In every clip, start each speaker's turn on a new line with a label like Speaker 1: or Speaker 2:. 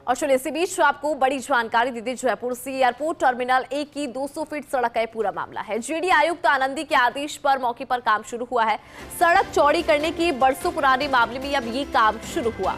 Speaker 1: और चलिए इसी बीच आपको बड़ी जानकारी दी थी। जयपुर से एयरपोर्ट टर्मिनल 1 की 200 फीट सड़क का पूरा मामला है। जेडी आयुक्त आनंदी के आदेश पर मौके पर काम शुरू हुआ है। सड़क चौड़ी करने के बरसों पुराने मामले में अब ये काम शुरू हुआ।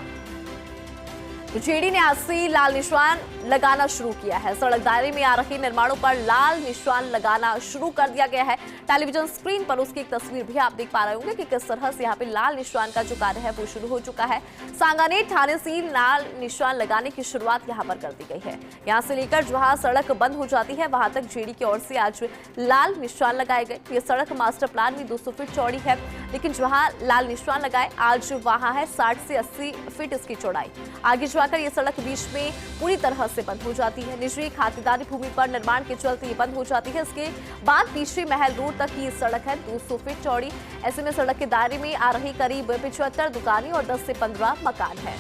Speaker 1: जेडी ने आज से लाल निशान लगाना शुरू किया है। सड़क दायरे में आ रहे निर्माणों पर लाल निशान लगाना शुरू कर दिया गया है। टेलीविजन स्क्रीन पर उसकी एक तस्वीर भी आप देख पा रहे होंगे कि किस तरह से यहाँ पे लाल निशान का जो कार्य है वो शुरू हो चुका है। सांगानेर थाने से लाल निशान लगाने की शुरुआत यहाँ पर कर दी गई है। यहाँ से लेकर जहाँ सड़क बंद हो जाती है वहां तक जेडी की ओर से आज लाल निशान लगाए गए। ये सड़क मास्टर प्लान में 200 फीट चौड़ी है, लेकिन जहाँ लाल निशान लगाए आज वहां है 60 से 80 फीट इसकी चौड़ाई। आगे जाकर ये सड़क बीच में पूरी तरह से बंद हो जाती है। निजी खातेदारी भूमि पर निर्माण के चलते ये बंद हो जाती है। इसके बाद पीछे महल रोड तक की सड़क है 200 फीट चौड़ी। ऐसे में सड़क के दायरे में आ रही करीब 75 दुकानें और 10 से 15 मकान है।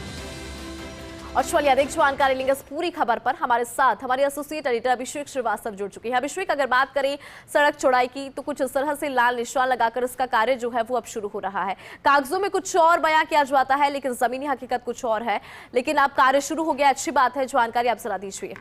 Speaker 1: और चलिए अधिक जानकारी लेंगे इस पूरी खबर पर। हमारे साथ हमारे एसोसिएट एडिटर अभिषेक श्रीवास्तव जुड़ चुके हैं। अभिषेक, अगर बात करें सड़क चौड़ाई की तो कुछ इस तरह से लाल निशान लगाकर इसका कार्य जो है वो अब शुरू हो रहा है। कागजों में कुछ और बयां किया जाता है लेकिन जमीनी हकीकत कुछ और है, लेकिन अब कार्य शुरू हो गया। अच्छी बात है, जानकारी आप जरा दीजिए।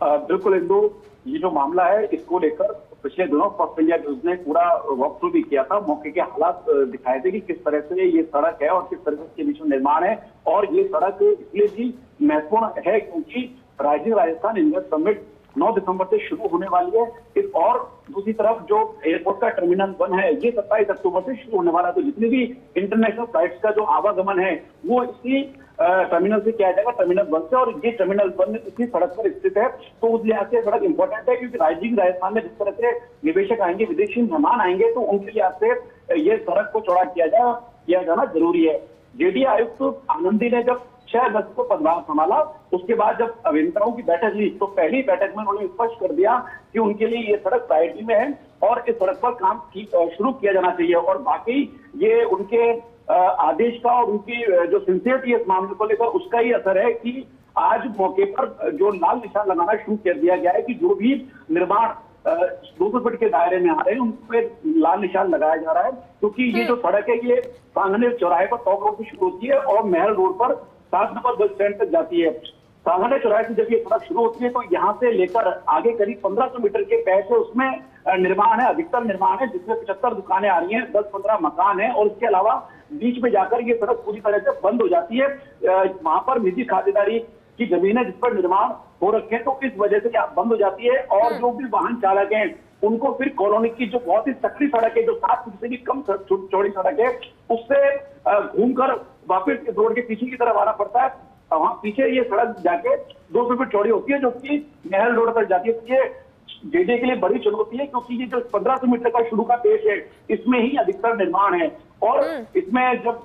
Speaker 2: बिल्कुल इंदु, ये जो मामला है इसको लेकर पिछले दिनों फर्स्ट इंडिया न्यूज ने पूरा वॉक थ्रू भी किया था। मौके के हालात दिखाए थे कि किस तरह से ये सड़क है और किस तरह से इसके बीच में निर्माण है। और ये सड़क इसलिए भी महत्वपूर्ण है क्योंकि राइजिंग राजस्थान इन्वेस्ट समिट 9 दिसंबर से शुरू होने वाली है। और दूसरी तरफ जो एयरपोर्ट का टर्मिनल 1 है ये 27 अक्टूबर से शुरू होने वाला है। तो जितनी भी इंटरनेशनल फ्लाइट्स का जो आवागमन है वो इसी टर्मिनल से किया जाएगा, टर्मिनल 1 से। और ये टर्मिनल 1 इसी सड़क पर स्थित है, तो उस लिहाज से सड़क इंपॉर्टेंट है क्योंकि राइजिंग राजस्थान में जिस तरह से निवेशक आएंगे, विदेशी मेहमान आएंगे, तो उनके लिहाज से ये सड़क को चौड़ा किया जाना जरूरी है। जेडी आयुक्त आनंदी ने जब 6 अगस्त को पदभार संभाला, उसके बाद जब अभियंताओं की बैठक ली तो पहली बैठक में उन्होंने स्पष्ट कर दिया कि उनके लिए ये सड़क प्रायोरिटी में है और इस सड़क पर काम शुरू किया जाना चाहिए। और बाकी ये उनके आदेश का और उनकी जो सिंसियरिटी है इस मामले को लेकर उसका ही असर है कि आज मौके पर जो लाल निशान लगाना शुरू कर दिया गया है कि जो भी निर्माण 200 फीट के दायरे में आ रहे हैं उन पर लाल निशान लगाया जा रहा है। क्योंकि ये जो सड़क है ये सांगानेर चौराहे पर टॉप रोड से शुरू होती है और महल रोड पर 7 नंबर बस स्टैंड तक जाती है। सांगानेर चौराहे से जब ये सड़क शुरू होती है तो यहाँ से लेकर आगे करीब 1500 मीटर के पैच है, उसमें निर्माण है, अधिकतर निर्माण है, जिसमें 75 दुकानें आ रही हैं, 10-15 मकान है। और इसके अलावा बीच में जाकर ये सड़क पूरी तरह से बंद हो जाती है। वहां पर निजी खातेदारी की जमीन है जिस पर निर्माण हो रखे हैं, तो इस वजह से बंद हो जाती है। और जो भी वाहन चालक हैं उनको फिर कॉलोनी की जो बहुत ही सकरी सड़क है, जो 7 फीट से भी कम चौड़ी सड़क है, उससे घूमकर वापस रोड के पीछे की तरफ आना पड़ता है। वहां पीछे ये सड़क जाके 200 फीट चौड़ी होती है जो कि महल रोड तक जाती है। ये जेडी के लिए बड़ी चुनौती है क्योंकि ये जो 1500 मीटर का शुरू का पेश है इसमें ही अधिकतर निर्माण है। और इसमें जब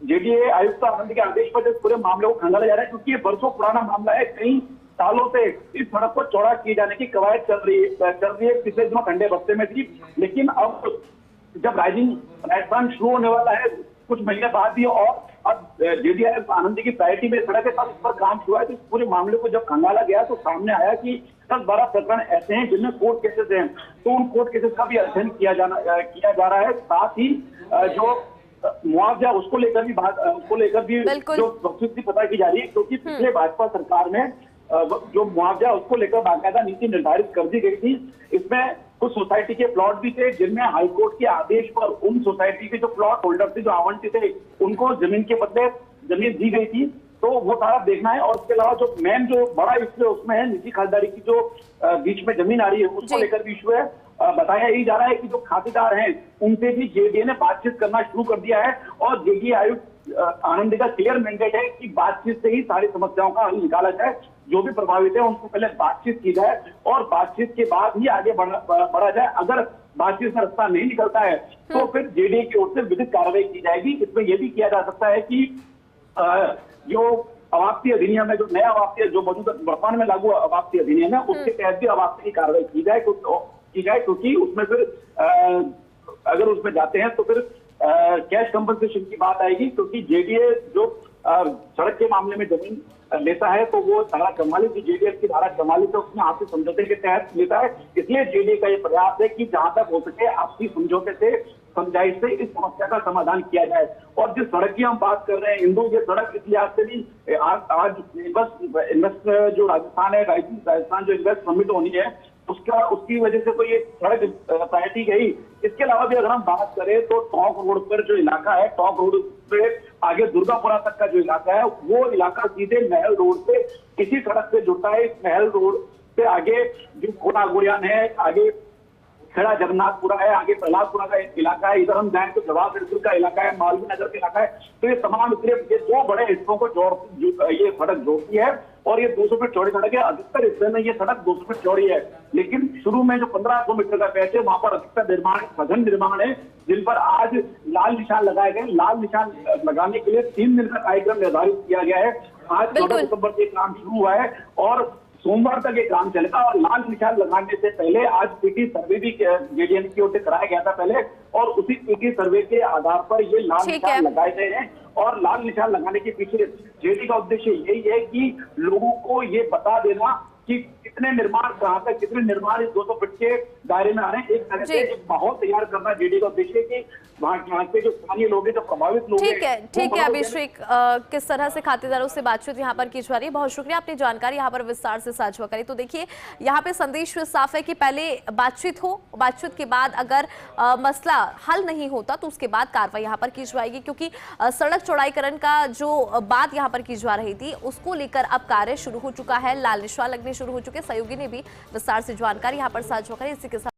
Speaker 2: जेडी आयुक्त आनंद के आदेश पर जब पूरे मामले को खंगाला जा रहा है क्योंकि ये बरसों पुराना मामला है, कई सालों से इस सड़क को चौड़ा किए जाने की कवायद चल रही है। पिछले दिनों ठंडे बस्ते में थी, लेकिन अब जब राइजिंग राजस्थान शुरू होने वाला है कुछ महीने बाद ही और अब जेडी आनंदी की प्रायोरिटी में सड़क के साथ इस पर काम हुआ है। तो इस पूरे मामले को जब खंगाला गया तो सामने आया कि 10-12 प्रकरण ऐसे हैं जिनमें कोर्ट केसेस हैं, तो उन कोर्ट केसेस का भी अध्ययन किया जा रहा है। साथ ही जो मुआवजा उसको लेकर भी जो वस्तुस्थिति पता की जा रही है क्योंकि पिछले भाजपा सरकार में जो मुआवजा उसको लेकर बाकायदा नीति निर्धारित कर दी गई थी। इसमें कुछ सोसाइटी के प्लॉट भी थे जिनमें हाईकोर्ट के आदेश पर उन सोसाइटी के जो प्लॉट होल्डर थे, जो आवंटित थे, उनको जमीन के बदले जमीन दी गई थी। तो वो सारा देखना है। और इसके अलावा जो मेन जो बड़ा इश्यू है उसमें है निजी खातेदारी की जो बीच में जमीन आ रही है उसको लेकर भी इश्यू है। बताया यही जा रहा है कि जो खातेदार हैं उनसे भी जेडीए ने बातचीत करना शुरू कर दिया है। और जेडी आयुक्त आनंद का क्लियर मैंडेट है कि बातचीत से ही सारी समस्याओं का हल निकाला जाए। जो भी प्रभावित है उनको पहले बातचीत की जाए और बातचीत के बाद ही आगे बढ़ा जाए। अगर बातचीत से रास्ता नहीं निकलता है तो फिर जेडीए की ओर से विधिक कार्रवाई की जाएगी। इसमें यह भी किया जा सकता है कि जो अवाप्ती अधिनियम है, जो नया अवाप्ती जो मौजूदा वर्तमान में लागू अवाप्ती अधिनियम है, उसके तहत भी अवाप्ती की कार्रवाई की जाए क्योंकि उसमें फिर अगर उसमें जाते हैं तो फिर कैश कंपनसेशन की बात आएगी। क्योंकि जेडीए जो सड़क के मामले में जमीन लेता है तो वो धारा 44 जेडीएस की धारा 44 है उसमें आपसी समझौते के तहत लेता है। इसलिए जेडीए का ये प्रयास है कि जहां तक हो सके आपसी समझौते से समझाइश से इस समस्या का समाधान किया जाए। और जिस सड़क की हम बात कर रहे हैं इंदु, ये सड़क इस लिहाज से भी आज इन्वेस्ट जो राजस्थान है, राजस्थान जो इन्वेस्ट समिट होनी है उसकी वजह से तो ये सड़क प्रायोरिटी गई। इसके अलावा भी अगर हम बात करें तो टोंक रोड पर जो इलाका है, टोंक रोड पे आगे दुर्गापुरा तक का जो इलाका है, वो इलाका सीधे महल रोड से इसी सड़क से जुड़ता है। इस महल रोड से आगे जो कोना गुड़ियान है, आगे खेड़ा जगन्नाथपुरा है, आगे प्रहलादपुरा का इलाका है, इधर हम जाए तो जवाहर बिल्कुल का इलाका है, मालवीय नगर का इलाका है। तो ये तमाम ये दो बड़े हिस्सों को ये सड़क जोड़ती है और ये 200 फीट चौड़ी सड़क है। अधिकतर हिस्से में ये सड़क 200 फीट चौड़ी है, लेकिन शुरू में जो 1500 मीटर का पैच है वहां पर अधिकतर निर्माण, सघन निर्माण है, जिन पर आज लाल निशान लगाए गए। लाल निशान लगाने के लिए 3 दिन का कार्यक्रम निर्धारित किया गया है। आज 14 सितंबर से काम शुरू हुआ है और सोमवार तक ये काम चलेगा। और लाल निशान लगाने से पहले आज पीटी सर्वे भी जेडीएन की ओर से कराया गया था पहले, और उसी पीटी सर्वे के आधार पर ये लाल निशान लगाए गए हैं। और लाल निशान लगाने के पीछे जेडी का उद्देश्य यही है कि लोगों को ये बता देना कि कितने निर्माण कहां तक, कितने निर्माण इस 200 फीट के दायरे में आ रहे हैं। एक तरह से एक माहौल तैयार करना जेडी का उद्देश्य है कि वहां के जो स्थानीय लोग हैं, जो प्रभावित लोग हैं।
Speaker 1: ठीक है अभिषेक, किस तरह से खातेदारों से बातचीत यहाँ पर की जा रही है। बहुत शुक्रिया, आपने जानकारी यहाँ पर विस्तार से साझा करी। तो देखिए यहाँ पे संदेश साफ है कि पहले बातचीत हो, बातचीत के बाद अगर मसला हल नहीं होता तो उसके बाद कार्रवाई यहाँ पर की जाएगी, क्योंकि सड़क चौड़ाईकरण का जो बात यहाँ पर की जा रही थी उसको लेकर अब कार्य शुरू हो चुका है, लाल निशान लगने शुरू हो चुके। सहयोगी ने भी विस्तार से जानकारी यहाँ पर साझा करी। इसी के साथ